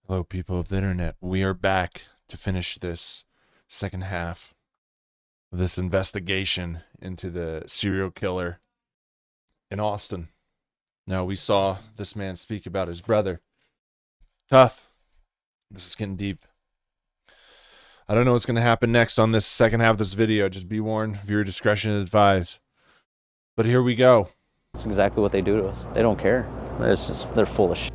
Hello, people of the internet. We are back to finish this second half of this investigation into the serial killer in Austin. Now, we saw this man speak about his brother. Tough. This is getting deep. I don't know what's going to happen next on this second half of this video. Just be warned, viewer discretion is advised. But here we go. That's exactly what they do to us. They don't care. They're full of shit.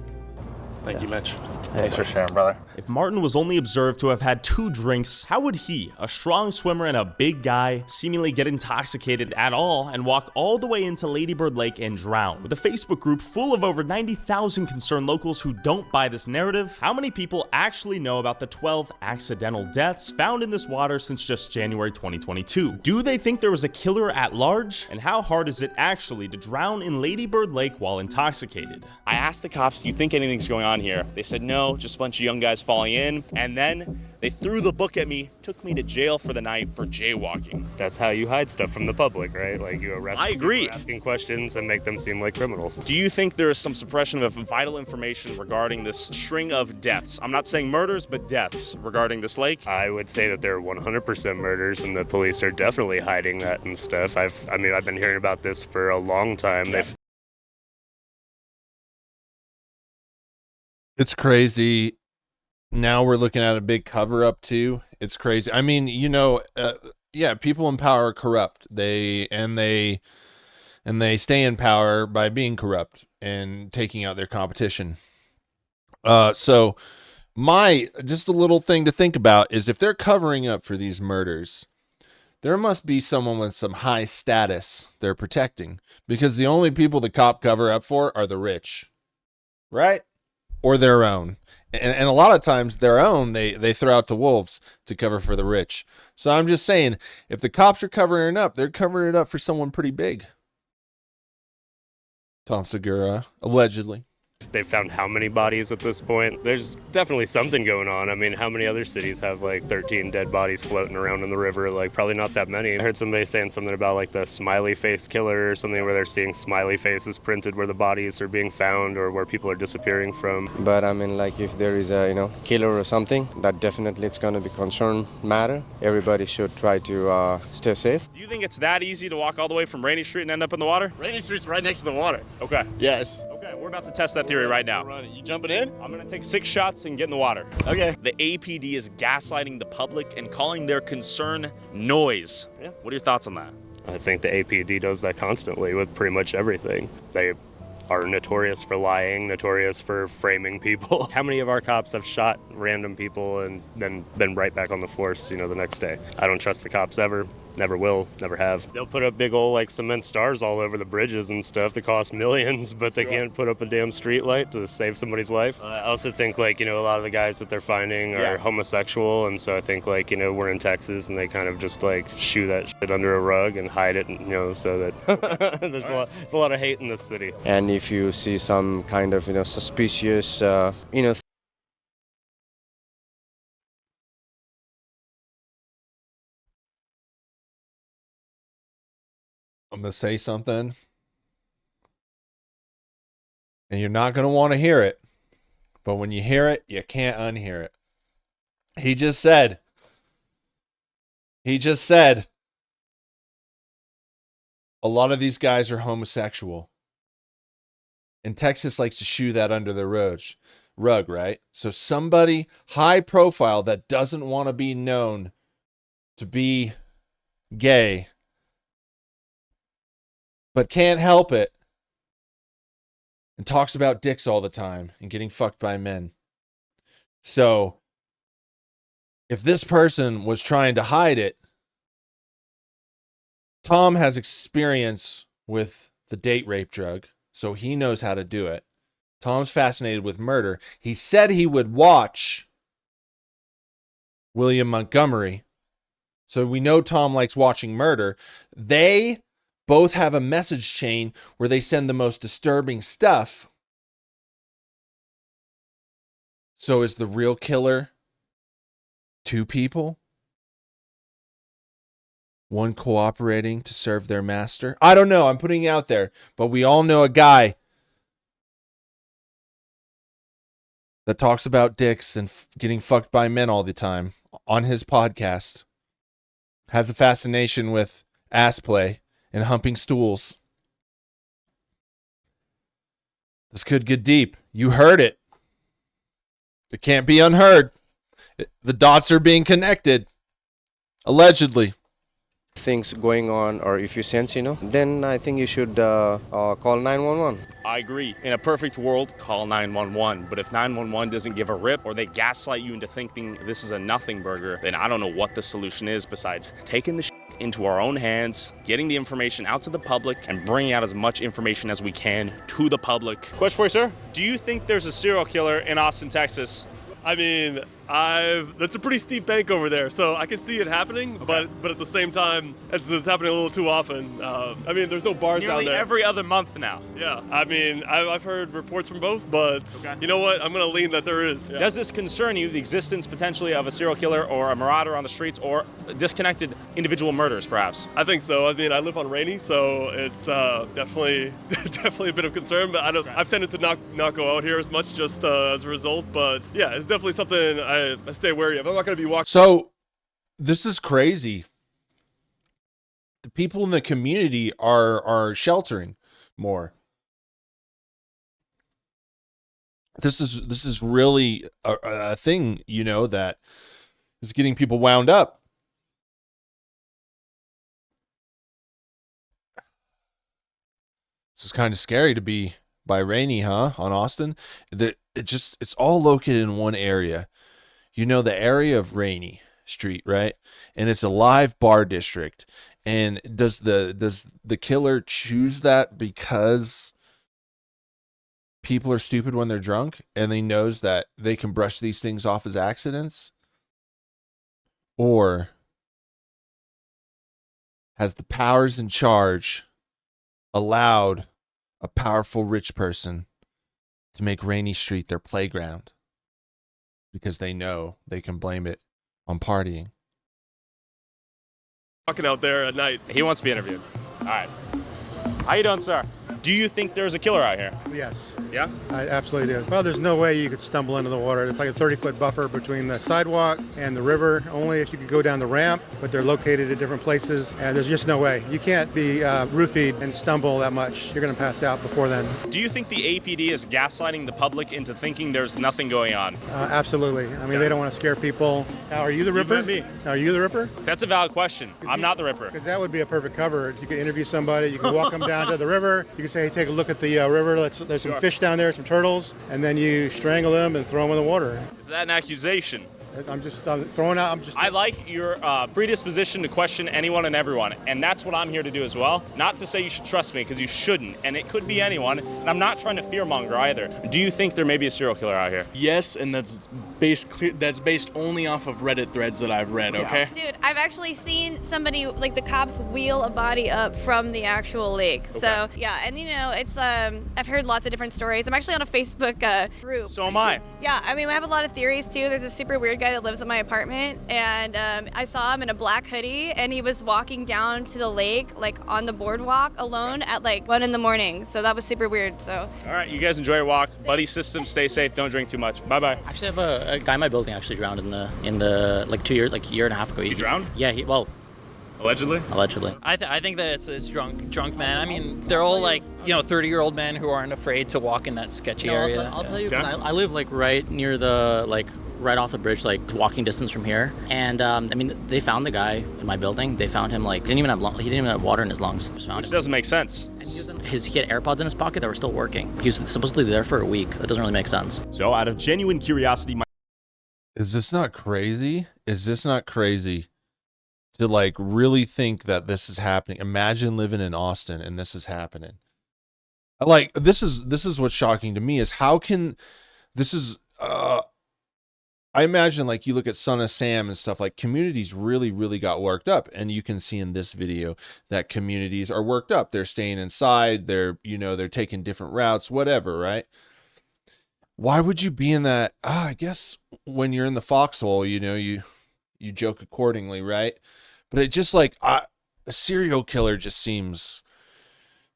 Thank you, Mitch. Thanks for sharing, brother. If Martin was only observed to have had 2 drinks, how would he, a strong swimmer and a big guy, seemingly get intoxicated at all and walk all the way into Lady Bird Lake and drown? With a Facebook group full of over 90,000 concerned locals who don't buy this narrative, how many people actually know about the 12 accidental deaths found in this water since just January 2022? Do they think there was a killer at large? And how hard is it actually to drown in Lady Bird Lake while intoxicated? I asked the cops, do you think anything's going on here? They said no, just a bunch of young guys falling in, and then they threw the book at me, took me to jail for the night for jaywalking. That's how you hide stuff from the public, right? Like you arrest I agree. people asking questions and make them seem like criminals. Do you think there is some suppression of vital information regarding this string of deaths? I'm not saying murders, but deaths regarding this lake. I would say that there are 100% murders, and the police are definitely hiding that and stuff. I've been hearing about this for a long time. It's crazy. Now we're looking at a big cover up too. It's crazy. I mean, yeah, people in power are corrupt. They stay in power by being corrupt and taking out their competition. So just a little thing to think about is if they're covering up for these murders, there must be someone with some high status they're protecting, because the only people the cop cover up for are the rich, right? Or their own. And a lot of times their own, they throw out to wolves to cover for the rich. So I'm just saying, if the cops are covering it up, they're covering it up for someone pretty big. Tom Segura, allegedly. They've found how many bodies at this point? There's definitely something going on. I mean, how many other cities have like 13 dead bodies floating around in the river? Like, probably not that many. I heard somebody saying something about like the smiley face killer or something, where they're seeing smiley faces printed where the bodies are being found or where people are disappearing from. But I mean, like, if there is a killer or something, that definitely it's going to be concern matter. Everybody should try to stay safe. Do you think it's that easy to walk all the way from Rainey Street and end up in the water? Rainey Street's right next to the water. Okay. Yes. Okay, we're about to test that theory right now. You jumping in? I'm gonna take 6 shots and get in the water. Okay. The APD is gaslighting the public and calling their concern noise. Yeah. What are your thoughts on that? I think the APD does that constantly with pretty much everything. They are notorious for lying, notorious for framing people. How many of our cops have shot random people and then been right back on the force, the next day? I don't trust the cops ever. Never will, never have. They'll put up big old like cement stars all over the bridges and stuff that cost millions, but they can't put up a damn street light to save somebody's life. I also think a lot of the guys that they're finding are homosexual, and so I think we're in Texas and they kind of just shoo that shit under a rug and hide it, so that there's a lot of hate in this city. And if you see some kind of suspicious I'm going to say something, and you're not going to want to hear it, but when you hear it, you can't unhear it. He just said, a lot of these guys are homosexual. And Texas likes to shoo that under the rug, right? So somebody high profile that doesn't want to be known to be gay, but can't help it, and talks about dicks all the time and getting fucked by men. So if this person was trying to hide it, Tom has experience with the date rape drug, so he knows how to do it. Tom's fascinated with murder. He said he would watch William Montgomery, so we know Tom likes watching murder. They both have a message chain where they send the most disturbing stuff. So is the real killer 2 people? One cooperating to serve their master? I don't know. I'm putting it out there. But we all know a guy that talks about dicks and getting fucked by men all the time on his podcast has a fascination with ass play and humping stools. This could get deep. You heard it. It can't be unheard. The dots are being connected. Allegedly. Things going on, or if you sense, then I think you should call 911. I agree. In a perfect world, call 911. But if 911 doesn't give a rip, or they gaslight you into thinking this is a nothing burger, then I don't know what the solution is besides taking the shit into our own hands, getting the information out to the public, and bringing out as much information as we can to the public. Question for you, sir. Do you think there's a serial killer in Austin, Texas? I mean, that's a pretty steep bank over there, so I can see it happening, but at the same time, it's happening a little too often. I mean, there's no bars Nearly down there. every other month now. Yeah, I mean, I've heard reports from both, but you know what? I'm going to lean that there is. Yeah. Does this concern you, the existence potentially of a serial killer or a marauder on the streets or disconnected individual murders, perhaps? I think so. I mean, I live on Rainey, so it's definitely a bit of concern, but I've tended to not go out here as much just as a result, but yeah, it's definitely something I stay wary of. I'm not going to be walking. So, this is crazy. The people in the community are sheltering more. This is really a thing, that is getting people wound up. This is kind of scary to be by Rainey, huh? On Austin. It's all located in one area. The area of Rainey Street, right? And it's a live bar district. And does the killer choose that because people are stupid when they're drunk and they knows that they can brush these things off as accidents? Or has the powers in charge allowed a powerful rich person to make Rainey Street their playground because they know they can blame it on partying? Walking out there at night. He wants to be interviewed. All right. How you doing, sir? Do you think there's a killer out here? Yes, Yeah? I absolutely do. Well, there's no way you could stumble into the water. It's like a 30-foot buffer between the sidewalk and the river. Only if you could go down the ramp, but they're located at different places, and there's just no way. You can't be roofied and stumble that much. You're going to pass out before then. Do you think the APD is gaslighting the public into thinking there's nothing going on? Absolutely. I mean, they don't want to scare people. Now, are you the Ripper? met me. Are you the Ripper? That's a valid question. I'm not the Ripper. Because that would be a perfect cover. You could interview somebody. You could walk them down to the river. You could say, hey, take a look at the river. There's some fish down there, some turtles, and then you strangle them and throw them in the water. Is that an accusation? I'm throwing out. I like your predisposition to question anyone and everyone, and that's what I'm here to do as well. Not to say you should trust me, because you shouldn't, and it could be anyone, and I'm not trying to fearmonger either. Do you think there may be a serial killer out here? Yes, and that's based only off of Reddit threads that I've read, okay? Dude, I've actually seen somebody, like the cops wheel a body up from the actual lake. Okay. So, yeah, and it's, I've heard lots of different stories. I'm actually on a Facebook group. So am I. Yeah, I mean, we have a lot of theories too. There's a super weird guy that lives in my apartment, and I saw him in a black hoodie, and he was walking down to the lake, like on the boardwalk alone at like 1 a.m. So that was super weird. So. All right, you guys enjoy your walk. Buddy system, stay safe, don't drink too much. Bye-bye. Actually, I have a guy in my building actually drowned in the like 2 years, like a year and a half ago. He drowned? Yeah, Allegedly? I think that it's drunk man. I mean, they're all like 30-year-old men who aren't afraid to walk in that sketchy area. I'll tell you, Yeah. I live like right near the right off the bridge, like walking distance from here. And I mean, they found the guy in my building. They found him like he didn't even have water in his lungs. Just found Which him. doesn't make sense. And he had AirPods in his pocket that were still working. He was supposedly there for a week. That doesn't really make sense. So out of genuine curiosity, Is this not crazy? Is this not crazy to like really think that this is happening? Imagine living in Austin and this is happening. Like this is what's shocking to me is how can this is I imagine like you look at Son of Sam and stuff, like communities really got worked up, and you can see in this video that communities are worked up. They're staying inside, they're taking different routes, whatever, right? Why would you be in that? I guess when you're in the foxhole, you joke accordingly, right? But it just like a serial killer just seems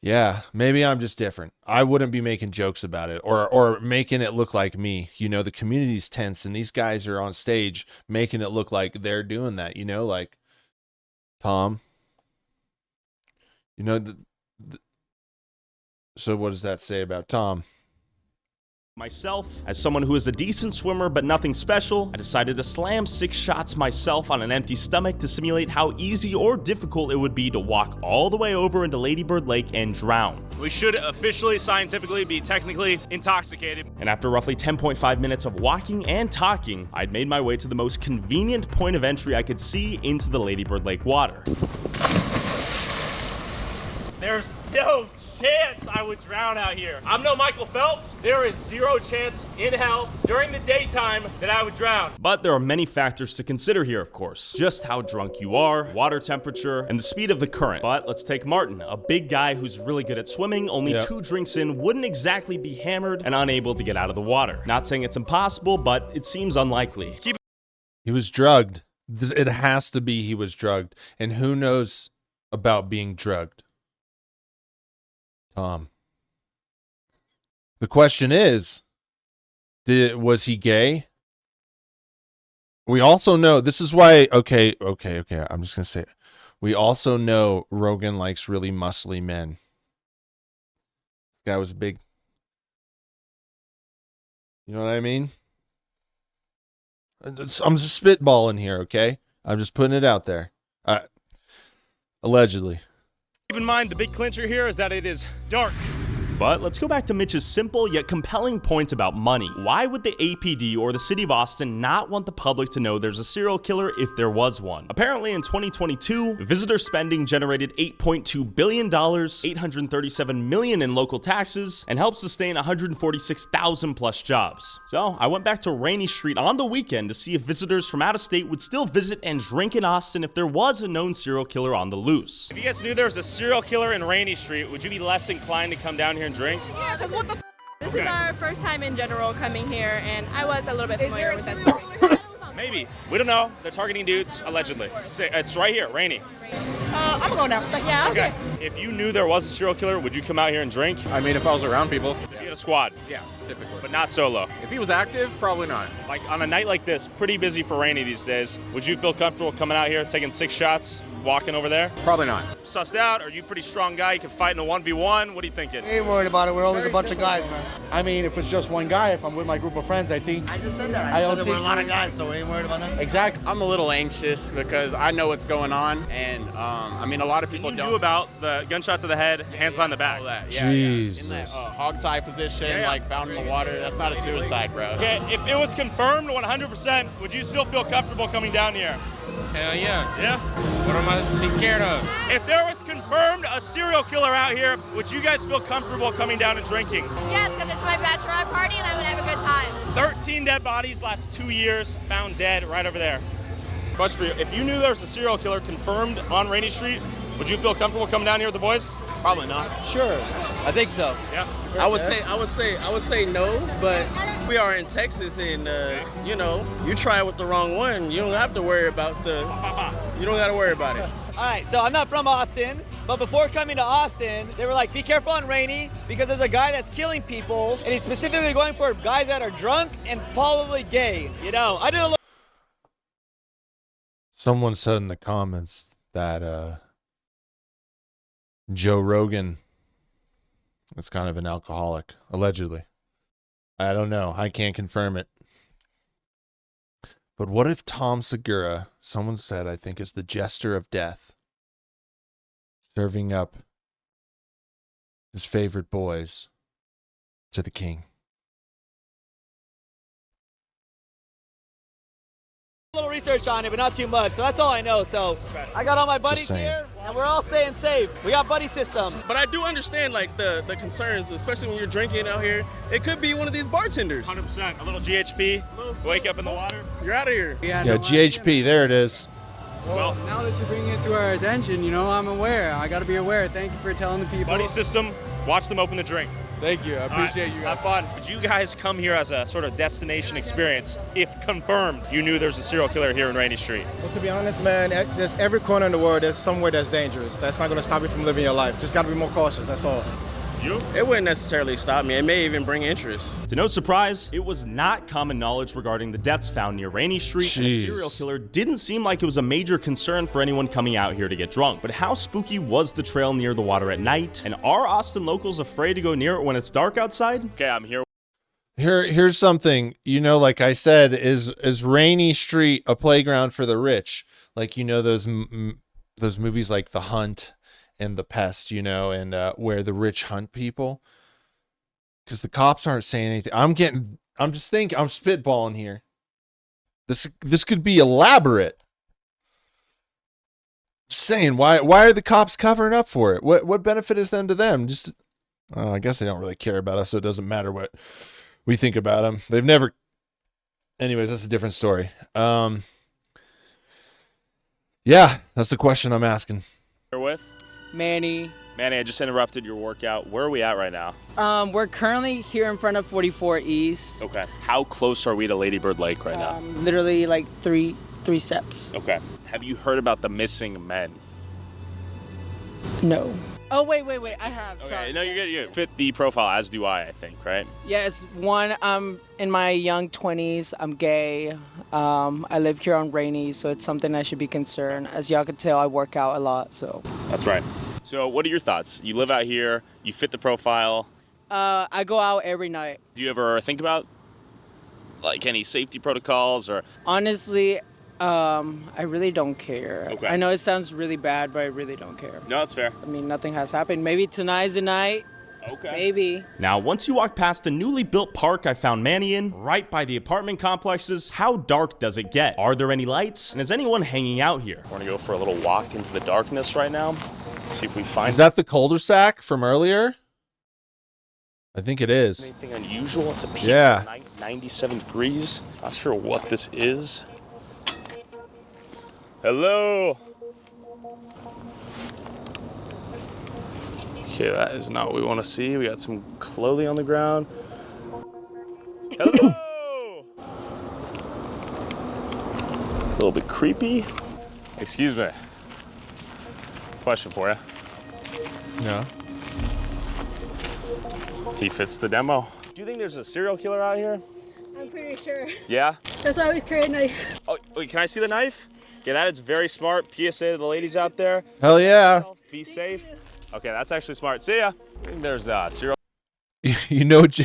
Yeah, maybe I'm just different. I wouldn't be making jokes about it or making it look like me. You know, the community's tense and these guys are on stage making it look like they're doing that, you know, like Tom. You know, so what does that say about Tom? Myself, as someone who is a decent swimmer but nothing special, I decided to slam 6 shots myself on an empty stomach to simulate how easy or difficult it would be to walk all the way over into Lady Bird Lake and drown. We should officially, scientifically, be technically intoxicated. And after roughly 10.5 minutes of walking and talking, I'd made my way to the most convenient point of entry I could see into the Lady Bird Lake water. There's no chance I would drown out here. I'm no Michael Phelps. There is 0 chance in hell during the daytime that I would drown. But there are many factors to consider here, of course. Just how drunk you are, water temperature, and the speed of the current. But let's take Martin, a big guy who's really good at swimming, only 2 drinks in, wouldn't exactly be hammered and unable to get out of the water. Not saying it's impossible, but it seems unlikely. He was drugged. It has to be he was drugged. And who knows about being drugged? Tom. The question is, was he gay? We also know, this is why, okay, I'm just going to say it. We also know Rogan likes really muscly men. This guy was big. You know what I mean? I'm just spitballing here, okay? I'm just putting it out there. Allegedly. Keep in mind, the big clincher here is that it is dark. But let's go back to Mitch's simple yet compelling point about money. Why would the APD or the city of Austin not want the public to know there's a serial killer if there was one? Apparently in 2022, visitor spending generated $8.2 billion, $837 million in local taxes, and helped sustain 146,000 plus jobs. So I went back to Rainey Street on the weekend to see if visitors from out of state would still visit and drink in Austin if there was a known serial killer on the loose. If you guys knew there was a serial killer in Rainey Street, would you be less inclined to come down here and drink? Yeah, because what the This is our first time in general coming here, and I was a little bit familiar with that. Maybe. We don't know. They're targeting dudes, allegedly. It's right here, Rainey. I'm gonna go now. Yeah, okay. If you knew there was a serial killer, would you come out here and drink? I mean, if I was around people. If you had a squad? Yeah, typically. But not solo? If he was active, probably not. Like on a night like this, pretty busy for Rainey these days, would you feel comfortable coming out here, taking 6 shots, walking over there? Probably not. Sussed out? Are you a pretty strong guy? You can fight in a 1v1? What are you thinking? I ain't worried about it. We're always a bunch of guys, man. I mean, if it's just one guy, if I'm with my group of friends, I think. I just said that. I said there were a lot of guys, so we ain't worried about that. Exactly. I'm a little anxious because I know what's going on, and I mean, a lot of people you knew about the gunshots to the head, hands behind the back. All that. Jesus. In that hog tie position, like found in the water. That's not a suicide, bro. Okay, if it was confirmed 100%, would you still feel comfortable coming down here? Hell yeah. Yeah? What am I be scared of? If there was confirmed a serial killer out here, would you guys feel comfortable coming down and drinking? Yes, because it's my bachelorette party and I would have a good time. 13 dead bodies last 2 years, found dead right over there. Question for you, if you knew there was a serial killer confirmed on Rainey Street, would you feel comfortable coming down here with the boys? Probably not. Sure. I think so. Yeah. Sure, I would say no, but we are in Texas, and you know, you try it with the wrong one, you don't have to worry about you don't got to worry about it. All right, so I'm not from Austin, but before coming to Austin, they were like, be careful on Rainey because there's a guy that's killing people, and he's specifically going for guys that are drunk and probably gay. You know, I did a little. Someone said in the comments that Joe Rogan is kind of an alcoholic, allegedly. I don't know. I can't confirm it. But what if Tom Segura, someone said, I think, is the jester of death, serving up his favorite boys to the king? Little research on it, but not too much. So that's all I know. So I got all my buddies here, and we're all staying safe. We got buddy system. But I do understand like the concerns, especially when you're drinking out here. It could be one of these bartenders. 100%. A little GHP, wake up in the water. You're out of here. Yeah, GHP, there it is. Well, now that you're bringing it to our attention, you know, I'm aware. I got to be aware. Thank you for telling the people. Buddy system, watch them open the drink. Thank you. I appreciate you guys. Have fun. Did you guys come here as a sort of destination experience? If confirmed, you knew there's a serial killer here in Rainey Street. Well, to be honest, man, there's every corner in the world, there's somewhere that's dangerous. That's not going to stop you from living your life. Just got to be more cautious. That's all. You? It wouldn't necessarily stop me. It may even bring interest. To no surprise, it was not common knowledge regarding the deaths found near Rainey Street, and a serial killer didn't seem like it was a major concern for anyone coming out here to get drunk. But how spooky was the trail near the water at night? And are Austin locals afraid to go near it when it's dark outside? Okay, I'm here. Here's something, you know, like I said, is Rainey Street a playground for the rich? Like, you know, those movies like The Hunt and The Pest, you know, and where the rich hunt people, because the cops aren't saying anything. I'm spitballing here. This could be elaborate. Just saying, why are the cops covering up for it? What benefit is them to them? Just, I guess they don't really care about us, so it doesn't matter what we think about them. They've never. Anyways, that's a different story. Yeah, that's the question I'm asking. Here with Manny. Manny, I just interrupted your workout. Where are we at right now? We're currently here in front of 44 East. Okay. How close are we to Lady Bird Lake right now? Literally like three steps. Okay. Have you heard about the missing men? No. Oh, wait. I have. Okay, Sorry. no, you're good. You fit the profile, as do I think, right? Yes, one, I'm in my young 20s. I'm gay. I live here on Rainey, so it's something I should be concerned. As y'all can tell, I work out a lot, so. That's right. So what are your thoughts? You live out here, you fit the profile. I go out every night. Do you ever think about like any safety protocols or? Honestly, I really don't care. Okay. I know it sounds really bad, but I really don't care. No, it's fair. I mean, nothing has happened. Maybe tonight's the night. Okay. Maybe. Now, once you walk past the newly built park I found Manny in, right by the apartment complexes, how dark does it get? Are there any lights? And is anyone hanging out here? We're gonna go for a little walk into the darkness right now. See if we find. Is that the cul-de-sac from earlier? I think it is. Anything unusual? It's a peak. Yeah. 97 degrees. Not sure what this is. Hello. Okay, that is not what we want to see. We got some clothing on the ground. Hello. A little bit creepy. Excuse me. Question for you. No. He fits the demo. Do you think there's a serial killer out here? I'm pretty sure. Yeah? That's why I always carry a knife. Oh, wait, can I see the knife? Okay, that is very smart. PSA to the ladies out there. Hell yeah. Be safe. Okay, that's actually smart. See ya. I think there's serial. You know what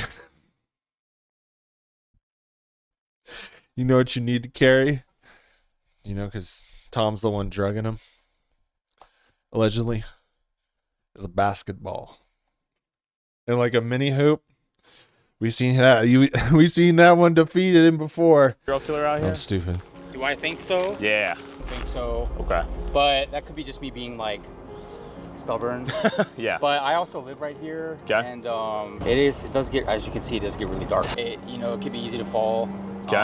you know what you need to carry? You know, because Tom's the one drugging him. Allegedly. Is a basketball. And like a mini hoop. We seen that. We seen that one defeated him before. Serial killer out here? I'm stupid. Do I think so? Yeah. I think so. Okay. But that could be just me being like stubborn. Yeah. But I also live right here. Okay. And it does get, as you can see, it does get really dark. It could be easy to fall. Okay.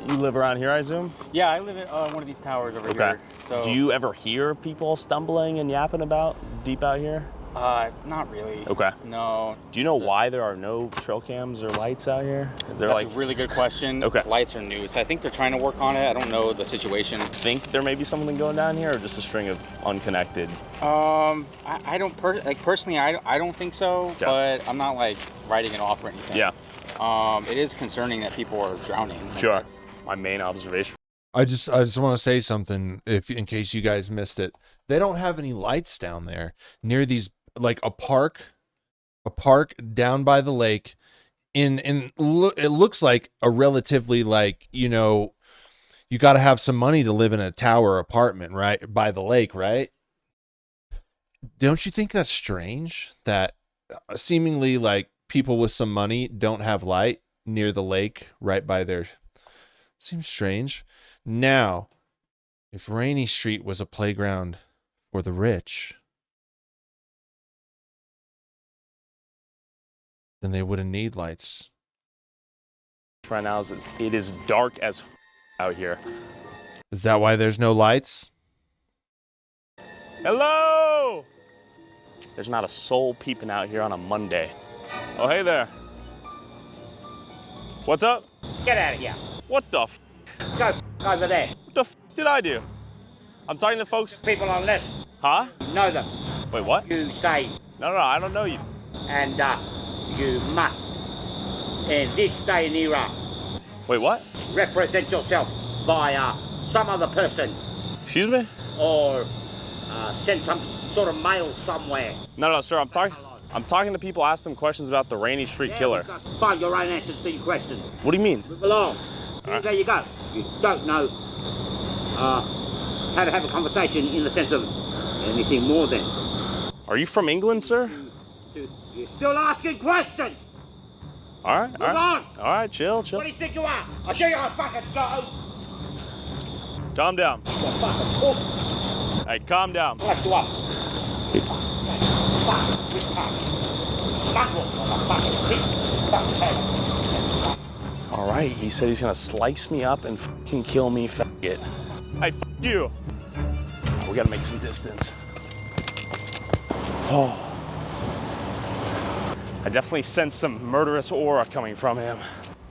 You live around here, I assume? Yeah, I live at one of these towers over Okay. here. So. Do you ever hear people stumbling and yapping about deep out here? Not really. Okay. No. Do you know why there are no trail cams or lights out here? Is there That's like a really good question. Okay. Lights are new, so I think they're trying to work on it. I don't know the situation. Think there may be something going down here, or just a string of unconnected? I don't personally. I don't think so. Yeah. But I'm not like writing it off or anything. Yeah. It is concerning that people are drowning. Sure. My main observation. I just want to say something in case you guys missed it. They don't have any lights down there near these, like a park down by the lake. It looks like a relatively, like, you know, you got to have some money to live in a tower apartment, right? By the lake, right? Don't you think that's strange that seemingly like people with some money don't have light near the lake right by their... Seems strange. Now, if Rainey Street was a playground for the rich, then they wouldn't need lights. Right now, it is dark as out here. Is that why there's no lights? Hello! There's not a soul peeping out here on a Monday. Oh, hey there. What's up? Get out of here. What the f? Go f over there. What the f did I do? I'm talking to folks. People on list. Huh? You know them. Wait, what? You say. No, I don't know you. And you must, in this day and era. Wait, what? Represent yourself via some other person. Excuse me? Or send some sort of mail somewhere. No, sir. I'm talking to people. Ask them questions about the Rainey Street killer. Find your own answers to your questions. What do you mean? Move along. Right. There you go. You don't know how to have a conversation in the sense of anything more than. Are you from England, sir? You're still asking questions. All right. Move on. All right, chill. What do you think you are? I'll show you a fucking Joe. Calm down. You're a fucking pussy. Hey, calm down. What you are? All right, he said he's gonna slice me up and fucking kill me, faggot. Hey, f you. We gotta make some distance. Oh. I definitely sense some murderous aura coming from him.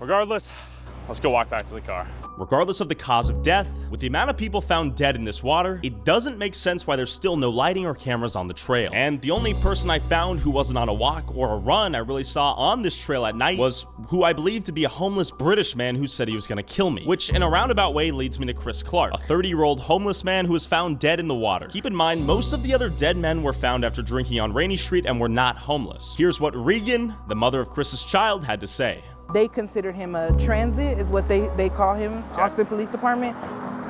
Regardless, let's go walk back to the car. Regardless of the cause of death, with the amount of people found dead in this water, it doesn't make sense why there's still no lighting or cameras on the trail. And the only person I found who wasn't on a walk or a run I really saw on this trail at night was who I believe to be a homeless British man who said he was gonna kill me. Which in a roundabout way leads me to Chris Clark, a 30-year-old homeless man who was found dead in the water. Keep in mind, most of the other dead men were found after drinking on Rainey Street and were not homeless. Here's what Regan, the mother of Chris's child, had to say. They considered him a transit, is what they call him, okay. Austin Police Department,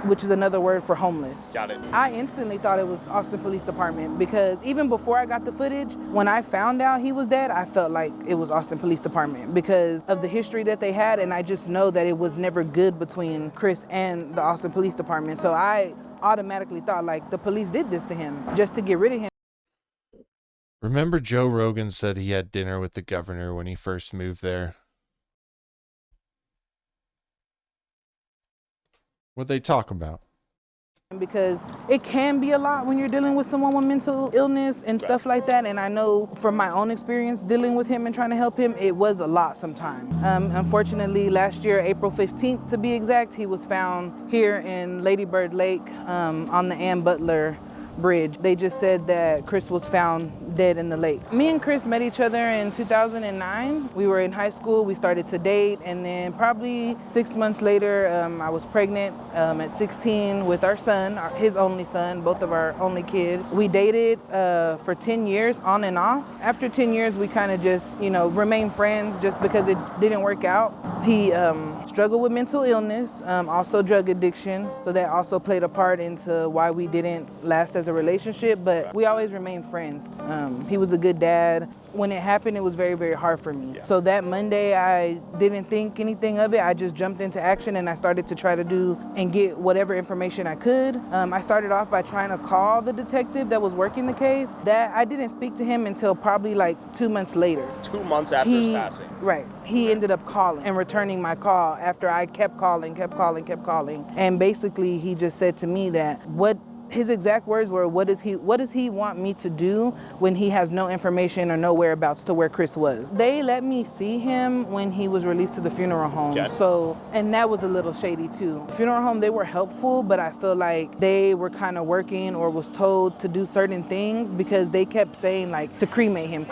which is another word for homeless. Got it. I instantly thought it was Austin Police Department because even before I got the footage, when I found out he was dead, I felt like it was Austin Police Department because of the history that they had, and I just know that it was never good between Chris and the Austin Police Department. So I automatically thought like the police did this to him just to get rid of him. Remember Joe Rogan said he had dinner with the governor when he first moved there? What they talk about? Because it can be a lot when you're dealing with someone with mental illness and stuff like that. And I know from my own experience dealing with him and trying to help him, it was a lot sometimes. Unfortunately, last year, April 15th to be exact, he was found here in Lady Bird Lake on the Ann Butler Bridge. They just said that Chris was found dead in the lake. Me and Chris met each other in 2009. We were in high school, we started to date, and then probably 6 months later, I was pregnant at 16 with our son, his only son, both of our only kid. We dated for 10 years on and off. After 10 years, we kind of just, remained friends just because it didn't work out. He struggled with mental illness, also drug addiction, so that also played a part into why we didn't last as a relationship, but we always remained friends. He was a good dad. When it happened, it was very, very hard for me. So that Monday, I didn't think anything of it. I just jumped into action and I started to try to do and get whatever information I could. I started off by trying to call the detective that was working the case. That I didn't speak to him until probably like 2 months later. 2 months after his passing. Right. He ended up calling and returning my call after I kept calling. And basically, he just said to me that his exact words were, what does he want me to do when he has no information or no whereabouts to where Chris was? They let me see him when he was released to the funeral home. Okay. So, and that was a little shady too. Funeral home, they were helpful, but I feel like they were kind of working or was told to do certain things because they kept saying like to cremate him.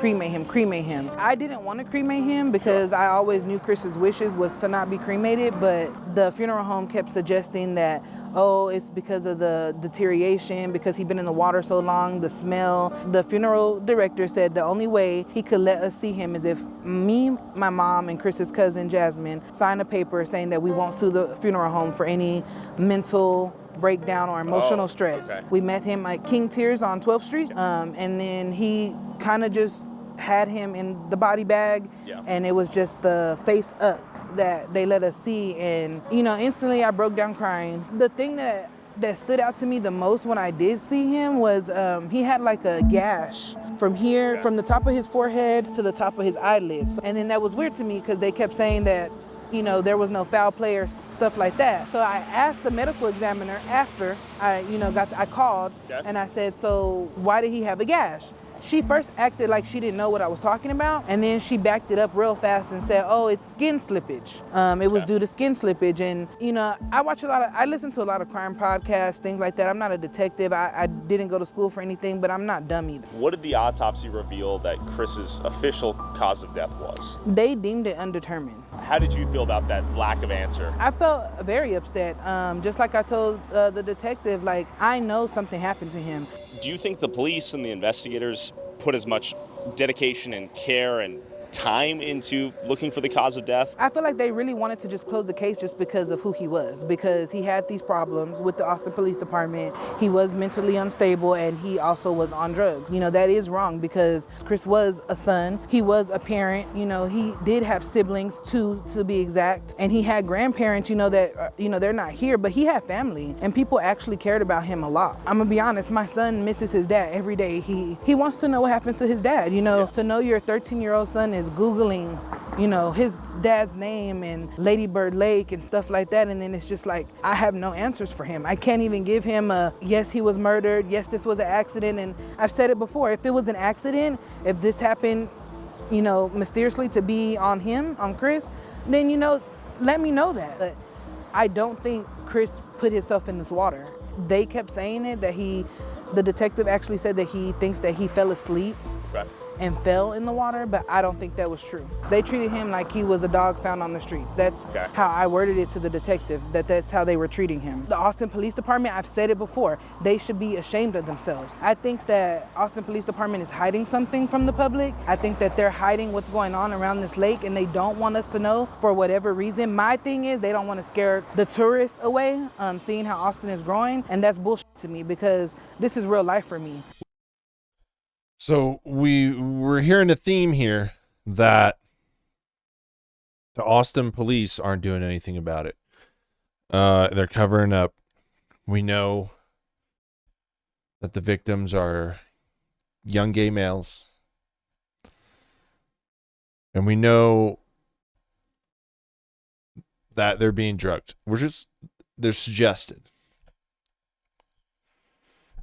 I didn't want to cremate him because I always knew Chris's wishes was to not be cremated, but the funeral home kept suggesting that, oh, it's because of the deterioration, because he'd been in the water so long, the smell. The funeral director said the only way he could let us see him is if me, my mom, and Chris's cousin, Jasmine, sign a paper saying that we won't sue the funeral home for any mental breakdown or emotional stress. Okay. We met him at King Tears on 12th Street, and then he kind of just had him in the body bag, and it was just the face up that they let us see, and instantly I broke down crying. The thing that stood out to me the most when I did see him was he had like a gash from here, from the top of his forehead to the top of his eyelids. And then that was weird to me because they kept saying that there was no foul play or stuff like that. So I asked the medical examiner after I called, and I said, so why did he have a gash? She first acted like she didn't know what I was talking about, and then she backed it up real fast and said, oh, it's skin slippage. It was due to skin slippage. And, you know, I listen to a lot of crime podcasts, things like that. I'm not a detective. I didn't go to school for anything, but I'm not dumb either. What did the autopsy reveal that Chris's official cause of death was? They deemed it undetermined. How did you feel about that lack of answer? I felt very upset. Just like I told the detective, like, I know something happened to him. Do you think the police and the investigators put as much dedication and care and time into looking for the cause of death? I feel like they really wanted to just close the case just because of who he was, because he had these problems with the Austin Police Department. He was mentally unstable and he also was on drugs. You know, that is wrong because Chris was a son, he was a parent, you know, he did have siblings, two to be exact, and he had grandparents, you know, that, they're not here, but he had family and people actually cared about him a lot. I'm gonna be honest, my son misses his dad every day. He wants to know what happened to his dad, you know, to know your 13-year-old son is Googling, you know, his dad's name and Lady Bird Lake and stuff like that. And then it's just like, I have no answers for him. I can't even give him a, yes, he was murdered. Yes, this was an accident. And I've said it before, if it was an accident, if this happened, you know, mysteriously to be on him, on Chris, then, you know, let me know that. But I don't think Chris put himself in this water. They kept saying it, that the detective actually said that he thinks that he fell asleep. Okay. And fell in the water, but I don't think that was true. They treated him like he was a dog found on the streets. That's how I worded it to the detective, that's how they were treating him. The Austin Police Department, I've said it before, they should be ashamed of themselves. I think that Austin Police Department is hiding something from the public. I think that they're hiding what's going on around this lake and they don't want us to know for whatever reason. My thing is they don't want to scare the tourists away, seeing how Austin is growing, and that's bullshit to me because this is real life for me. So we're hearing a theme here that the Austin police aren't doing anything about it. They're covering up. We know that the victims are young gay males. And we know that they're being drugged. They're suggested.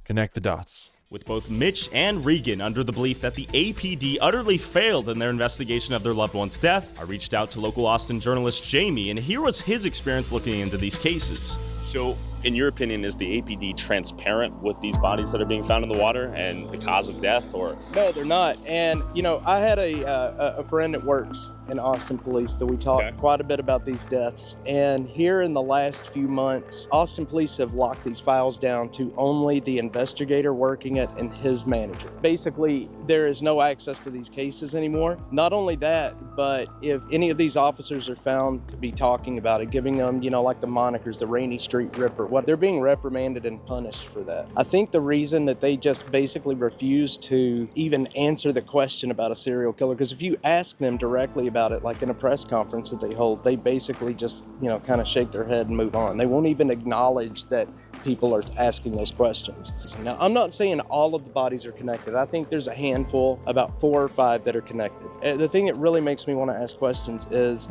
Connect the dots. With both Mitch and Regan under the belief that the APD utterly failed in their investigation of their loved one's death, I reached out to local Austin journalist Jamie, and here was his experience looking into these cases. So, in your opinion, is the APD transparent with these bodies that are being found in the water and the cause of death, or? No, they're not. And, you know, I had a friend that works in Austin Police that we talked quite a bit about these deaths. And here in the last few months, Austin Police have locked these files down to only the investigator working it and his manager. Basically, there is no access to these cases anymore. Not only that, but if any of these officers are found to be talking about it, giving them, you know, like the monikers, the Rainey Street Ripper, they're being reprimanded and punished for that. I think the reason that they just basically refuse to even answer the question about a serial killer, because if you ask them directly about it, like in a press conference that they hold, they basically just, you know, kind of shake their head and move on. They won't even acknowledge that people are asking those questions. Now, I'm not saying all of the bodies are connected. I think there's a handful, about 4 or 5 that are connected. The thing that really makes me want to ask questions is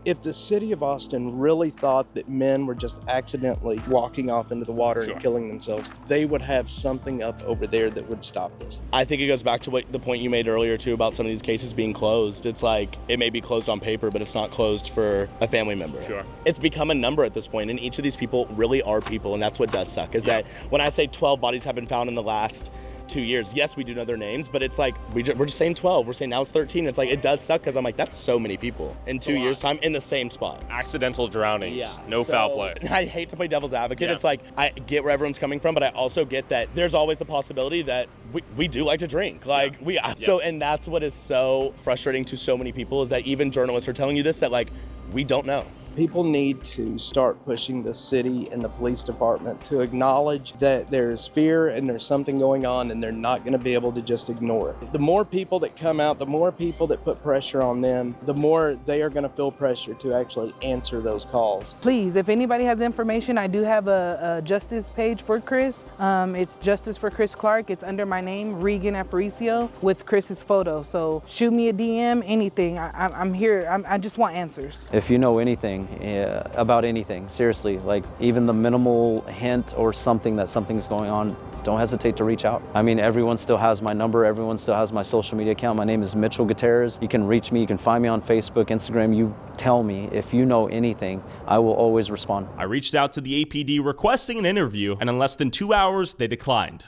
if the city of Austin really thought that men were just accidentally walking off into the water and killing themselves, they would have something up over there that would stop this. I think it goes back to the point you made earlier too about some of these cases being closed. It's like it may be closed on paper, but it's not closed for a family member. Sure. It's become a number at this point, and each of these people really are people, and that's what does suck, is that when I say 12 bodies have been found in the last 2 years, yes, we do know their names, but it's like we're just saying 12. We're saying now it's 13. It's like it does suck because I'm like, that's so many people in 2 years' time in the same spot. Accidental drownings, no foul play. I hate to play devil's advocate. It's like I get where everyone's coming from, but I also get that there's always the possibility that we do like to drink. Like and that's what is so frustrating to so many people, is that even journalists are telling you this, that like we don't know. People need to start pushing the city and the police department to acknowledge that there's fear and there's something going on, and they're not going to be able to just ignore it. The more people that come out, the more people that put pressure on them, the more they are going to feel pressure to actually answer those calls. Please, if anybody has information, I do have a justice page for Chris. It's Justice for Chris Clark. It's under my name, Regan Aparicio, with Chris's photo. So shoot me a DM, anything. I'm here. I just want answers. If you know anything anything, about anything, seriously. Like even the minimal hint or something that something's going on, don't hesitate to reach out. I mean, everyone still has my number. Everyone still has my social media account. My name is Mitchell Gutierrez. You can reach me. You can find me on Facebook, Instagram. You tell me if you know anything. I will always respond. I reached out to the APD requesting an interview, and in less than 2 hours, they declined.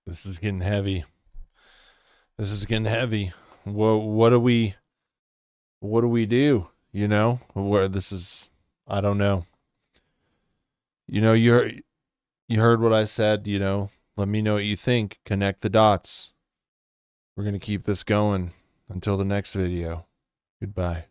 This is getting heavy. This is getting heavy. What do we do? You know, where this is, I don't know. You know, you heard what I said, you know, let me know what you think. Connect the dots. We're going to keep this going until the next video. Goodbye.